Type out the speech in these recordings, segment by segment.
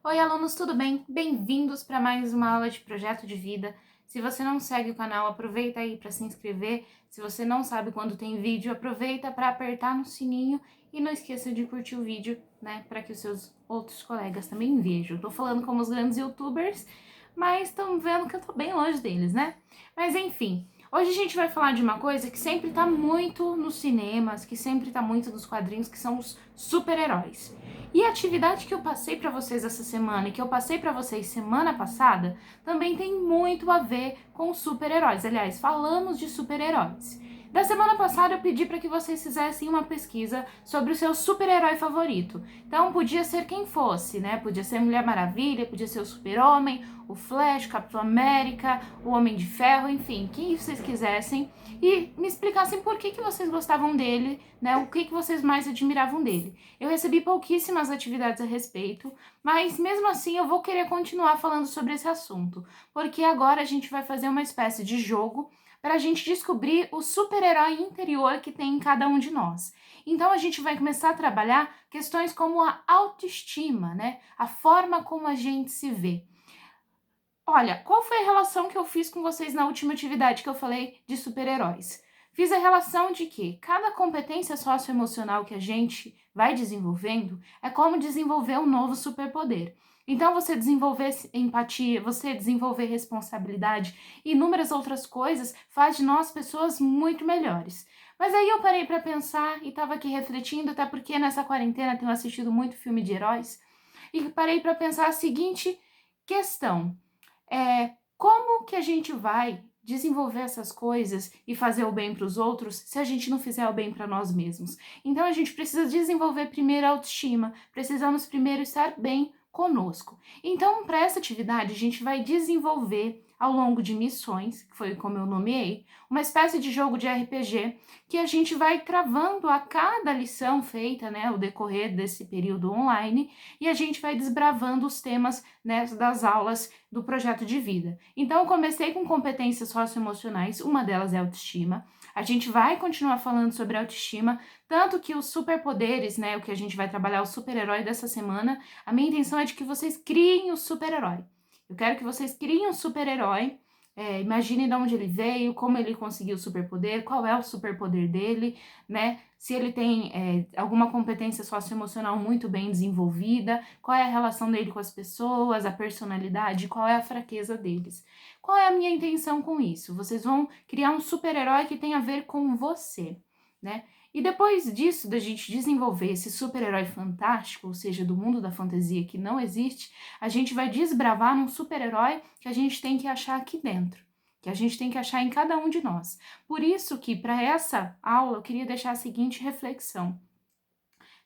Oi, alunos, tudo bem? Bem-vindos para mais uma aula de projeto de vida. Se você não segue o canal, aproveita aí para se inscrever. Se você não sabe quando tem vídeo, aproveita para apertar no sininho e não esqueça de curtir o vídeo, né, para que os seus outros colegas também vejam. Tô falando como os grandes YouTubers, mas estão vendo que eu tô bem longe deles, né? Mas enfim, hoje a gente vai falar de uma coisa que sempre tá muito nos cinemas, que sempre tá muito nos quadrinhos, que são os super-heróis. E a atividade que eu passei para vocês essa semana e que eu passei para vocês semana passada também tem muito a ver com super-heróis. Aliás, falamos de super-heróis. Da semana passada eu pedi para que vocês fizessem uma pesquisa sobre o seu super-herói favorito. Então podia ser quem fosse, né? Podia ser Mulher Maravilha, podia ser o Super-Homem, o Flash, o Capitão América, o Homem de Ferro, enfim, quem vocês quisessem, e me explicassem por que vocês gostavam dele, né? O que vocês mais admiravam dele. Eu recebi pouquíssimas atividades a respeito, mas mesmo assim eu vou querer continuar falando sobre esse assunto, porque agora a gente vai fazer uma espécie de jogo para a gente descobrir o super-herói interior que tem em cada um de nós. Então a gente vai começar a trabalhar questões como a autoestima, né? A forma como a gente se vê. Olha, qual foi a relação que eu fiz com vocês na última atividade que eu falei de super-heróis? Fiz a relação de que cada competência socioemocional que a gente vai desenvolvendo é como desenvolver um novo superpoder. Então, você desenvolver empatia, você desenvolver responsabilidade e inúmeras outras coisas faz de nós pessoas muito melhores. Mas aí eu parei para pensar e estava aqui refletindo, até porque nessa quarentena tenho assistido muito filme de heróis, e parei para pensar a seguinte questão. Como que a gente vai desenvolver essas coisas e fazer o bem para os outros se a gente não fizer o bem para nós mesmos? Então a gente precisa desenvolver primeiro a autoestima, precisamos primeiro estar bem conosco. Então, para essa atividade, a gente vai desenvolver ao longo de missões, que foi como eu nomeei, uma espécie de jogo de RPG que a gente vai travando a cada lição feita, né, ao decorrer desse período online, e a gente vai desbravando os temas, né, das aulas do projeto de vida. Então, eu comecei com competências socioemocionais, uma delas é autoestima. A gente vai continuar falando sobre autoestima, tanto que os superpoderes, né, o que a gente vai trabalhar, o super-herói dessa semana, a minha intenção é de que vocês criem o super-herói. Eu quero que vocês criem um super-herói, imaginem de onde ele veio, como ele conseguiu o superpoder, qual é o superpoder dele, né? Se ele tem alguma competência socioemocional muito bem desenvolvida, qual é a relação dele com as pessoas, a personalidade, qual é a fraqueza deles. Qual é a minha intenção com isso? Vocês vão criar um super-herói que tem a ver com você, né? E depois disso, da gente desenvolver esse super-herói fantástico, ou seja, do mundo da fantasia que não existe, a gente vai desbravar num super-herói que a gente tem que achar aqui dentro, que a gente tem que achar em cada um de nós. Por isso que, para essa aula, eu queria deixar a seguinte reflexão.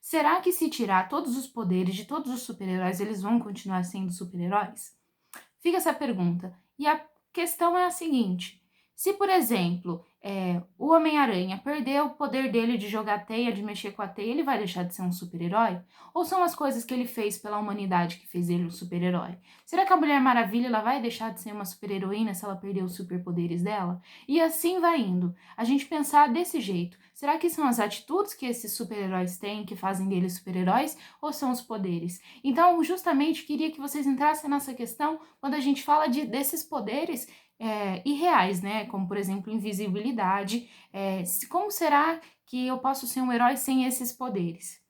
Será que se tirar todos os poderes de todos os super-heróis, eles vão continuar sendo super-heróis? Fica essa pergunta. E a questão é a seguinte: se, por exemplo, o Homem-Aranha perder o poder dele de jogar teia, de mexer com a teia, ele vai deixar de ser um super-herói? Ou são as coisas que ele fez pela humanidade que fez ele um super-herói? Será que a Mulher Maravilha ela vai deixar de ser uma super-heroína se ela perder os superpoderes dela? E assim vai indo. A gente pensar desse jeito. Será que são as atitudes que esses super-heróis têm que fazem deles super-heróis? Ou são os poderes? Então, justamente, queria que vocês entrassem nessa questão quando a gente fala desses poderes irreais, né? Como, por exemplo, invisibilidade. Como será que eu posso ser um herói sem esses poderes?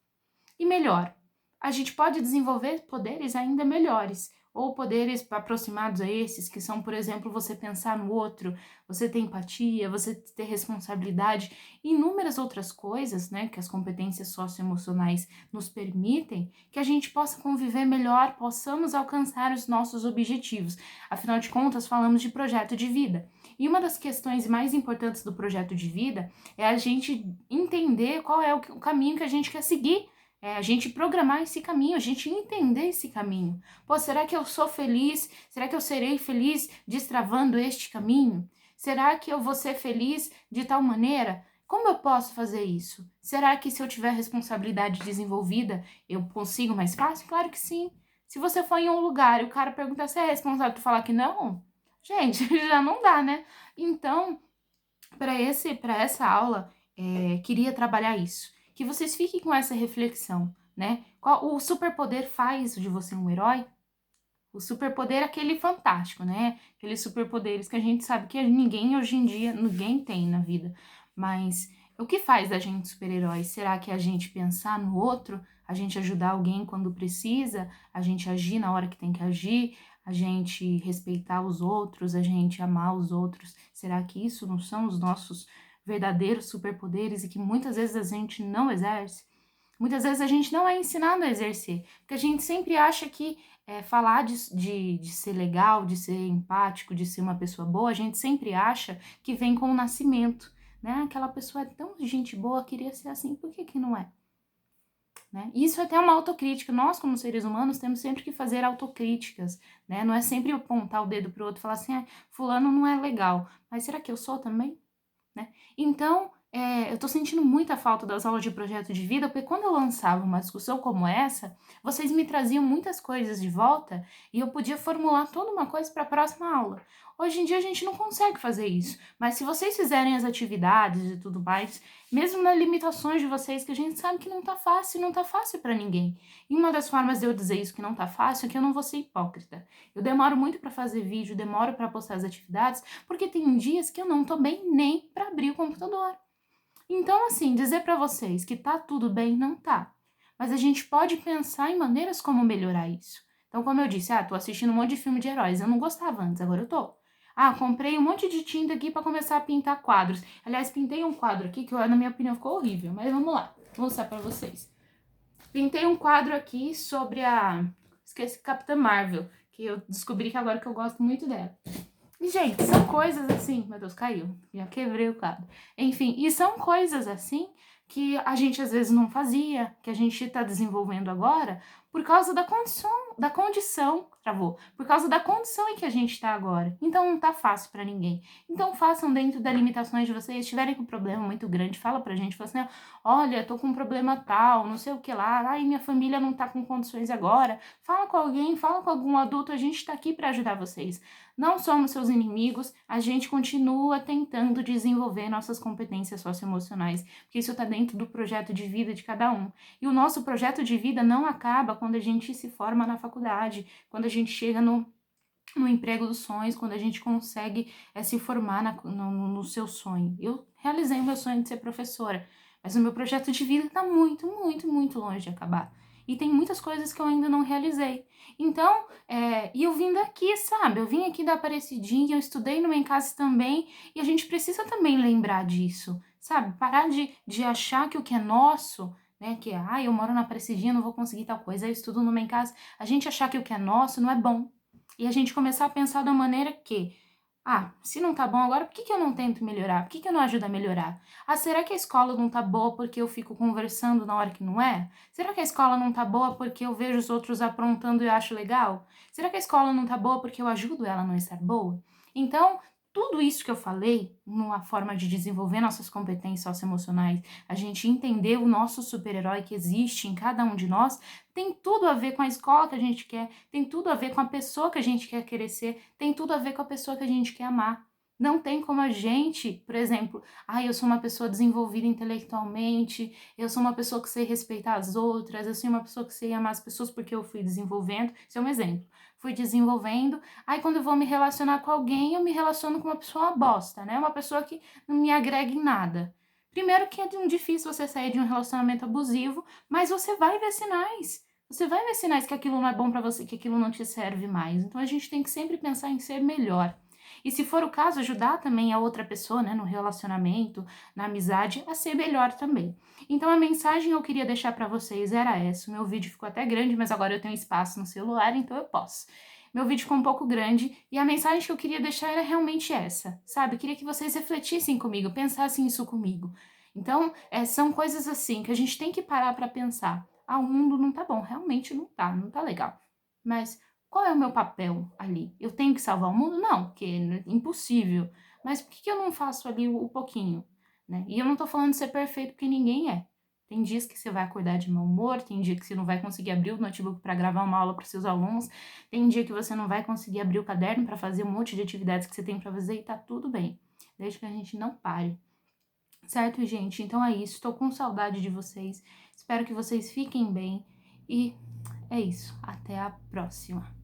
E melhor, a gente pode desenvolver poderes ainda melhores, ou poderes aproximados a esses, que são, por exemplo, você pensar no outro, você ter empatia, você ter responsabilidade, e inúmeras outras coisas, né, que as competências socioemocionais nos permitem, que a gente possa conviver melhor, possamos alcançar os nossos objetivos. Afinal de contas, falamos de projeto de vida. E uma das questões mais importantes do projeto de vida é a gente entender qual é o caminho que a gente quer seguir. A gente programar esse caminho, a gente entender esse caminho. Pô, será que eu sou feliz? Será que eu serei feliz destravando este caminho? Será que eu vou ser feliz de tal maneira? Como eu posso fazer isso? Será que se eu tiver responsabilidade desenvolvida, eu consigo mais fácil? Claro que sim. Se você for em um lugar e o cara perguntar se é responsável, tu falar que não, gente, já não dá, né? Então, para essa aula, queria trabalhar isso. Que vocês fiquem com essa reflexão, né? Qual o superpoder faz de você um herói? O superpoder é aquele fantástico, né? Aqueles superpoderes que a gente sabe que ninguém hoje em dia, ninguém tem na vida. Mas o que faz da gente super-herói? Será que é a gente pensar no outro? A gente ajudar alguém quando precisa? A gente agir na hora que tem que agir? A gente respeitar os outros? A gente amar os outros? Será que isso não são os nossos verdadeiros superpoderes e que muitas vezes a gente não exerce? Muitas vezes a gente não é ensinado a exercer, porque a gente sempre acha que falar de ser legal, de ser empático, de ser uma pessoa boa, a gente sempre acha que vem com o nascimento, né? Aquela pessoa é tão gente boa, queria ser assim, por que que não é? Né? Isso é até uma autocrítica. Nós, como seres humanos, temos sempre que fazer autocríticas, né? Não é sempre apontar o dedo pro outro e falar assim, fulano não é legal, mas será que eu sou também? Né? Então, eu tô sentindo muita falta das aulas de projeto de vida, porque quando eu lançava uma discussão como essa, vocês me traziam muitas coisas de volta e eu podia formular toda uma coisa para a próxima aula. Hoje em dia a gente não consegue fazer isso, mas se vocês fizerem as atividades e tudo mais, mesmo nas limitações de vocês, que a gente sabe que não tá fácil para ninguém. E uma das formas de eu dizer isso que não tá fácil é que eu não vou ser hipócrita. Eu demoro muito para fazer vídeo, demoro para postar as atividades, porque tem dias que eu não tô bem nem para abrir o computador. Então, assim, dizer para vocês que tá tudo bem, não tá. Mas a gente pode pensar em maneiras como melhorar isso. Então, como eu disse, tô assistindo um monte de filme de heróis. Eu não gostava antes, agora eu tô. Comprei um monte de tinta aqui para começar a pintar quadros. Aliás, pintei um quadro aqui que, na minha opinião, ficou horrível. Mas vamos lá, vou mostrar para vocês. Pintei um quadro aqui sobre esqueci, Capitã Marvel, que eu descobri que agora que eu gosto muito dela. E, gente, são coisas assim... Meu Deus, caiu. Já quebrei o quadro. Enfim, e são coisas assim que a gente às vezes não fazia, que a gente está desenvolvendo agora, por causa travou, por causa da condição em que a gente está agora. Então não tá fácil para ninguém. Então façam dentro das limitações de vocês. Se tiverem com um problema muito grande, fala pra gente, fala assim, olha, tô com um problema tal, não sei o que lá, ai, minha família não tá com condições agora. Fala com alguém, fala com algum adulto, a gente tá aqui para ajudar vocês. Não somos seus inimigos, a gente continua tentando desenvolver nossas competências socioemocionais, porque isso está dentro do projeto de vida de cada um. E o nosso projeto de vida não acaba quando a gente se forma na faculdade, quando a gente chega no emprego dos sonhos, quando a gente consegue se formar no seu sonho. Eu realizei o meu sonho de ser professora, mas o meu projeto de vida está muito, muito, muito longe de acabar. E tem muitas coisas que eu ainda não realizei. Então, e eu vim daqui, sabe? Eu vim aqui da Aparecidinha, eu estudei no Encase também, e a gente precisa também lembrar disso, sabe? Parar de achar que o que é nosso, né? Que eu moro na Aparecidinha, não vou conseguir tal coisa, eu estudo no Encase. A gente achar que o que é nosso não é bom. E a gente começar a pensar da maneira que, se não tá bom agora, por que eu não tento melhorar? Por que eu não ajudo a melhorar? Será que a escola não tá boa porque eu fico conversando na hora que não é? Será que a escola não tá boa porque eu vejo os outros aprontando e acho legal? Será que a escola não tá boa porque eu ajudo ela a não estar boa? Então, tudo isso que eu falei, numa forma de desenvolver nossas competências socioemocionais, a gente entender o nosso super-herói que existe em cada um de nós, tem tudo a ver com a escola que a gente quer, tem tudo a ver com a pessoa que a gente quer querer ser, tem tudo a ver com a pessoa que a gente quer amar. Não tem como a gente, por exemplo, eu sou uma pessoa desenvolvida intelectualmente, eu sou uma pessoa que sei respeitar as outras, eu sou uma pessoa que sei amar as pessoas porque eu fui desenvolvendo. Isso é um exemplo. Fui desenvolvendo, quando eu vou me relacionar com alguém, eu me relaciono com uma pessoa bosta, né? Uma pessoa que não me agrega em nada. Primeiro que é difícil você sair de um relacionamento abusivo, mas você vai ver sinais. Você vai ver sinais que aquilo não é bom pra você, que aquilo não te serve mais. Então a gente tem que sempre pensar em ser melhor. E se for o caso, ajudar também a outra pessoa, né, no relacionamento, na amizade, a ser melhor também. Então a mensagem que eu queria deixar para vocês era essa. O meu vídeo ficou até grande, mas agora eu tenho espaço no celular, então eu posso. Meu vídeo ficou um pouco grande e a mensagem que eu queria deixar era realmente essa, sabe? Eu queria que vocês refletissem comigo, pensassem isso comigo. Então, são coisas assim que a gente tem que parar para pensar. O mundo não tá bom, realmente não tá legal. Mas qual é o meu papel ali? Eu tenho que salvar o mundo? Não, porque é impossível. Mas por que eu não faço ali o pouquinho? Né? E eu não tô falando de ser perfeito, porque ninguém é. Tem dias que você vai acordar de mau humor, tem dia que você não vai conseguir abrir o notebook para gravar uma aula para seus alunos, tem dia que você não vai conseguir abrir o caderno para fazer um monte de atividades que você tem para fazer e tá tudo bem, desde que a gente não pare. Certo, gente? Então é isso. Estou com saudade de vocês. Espero que vocês fiquem bem. E é isso. Até a próxima.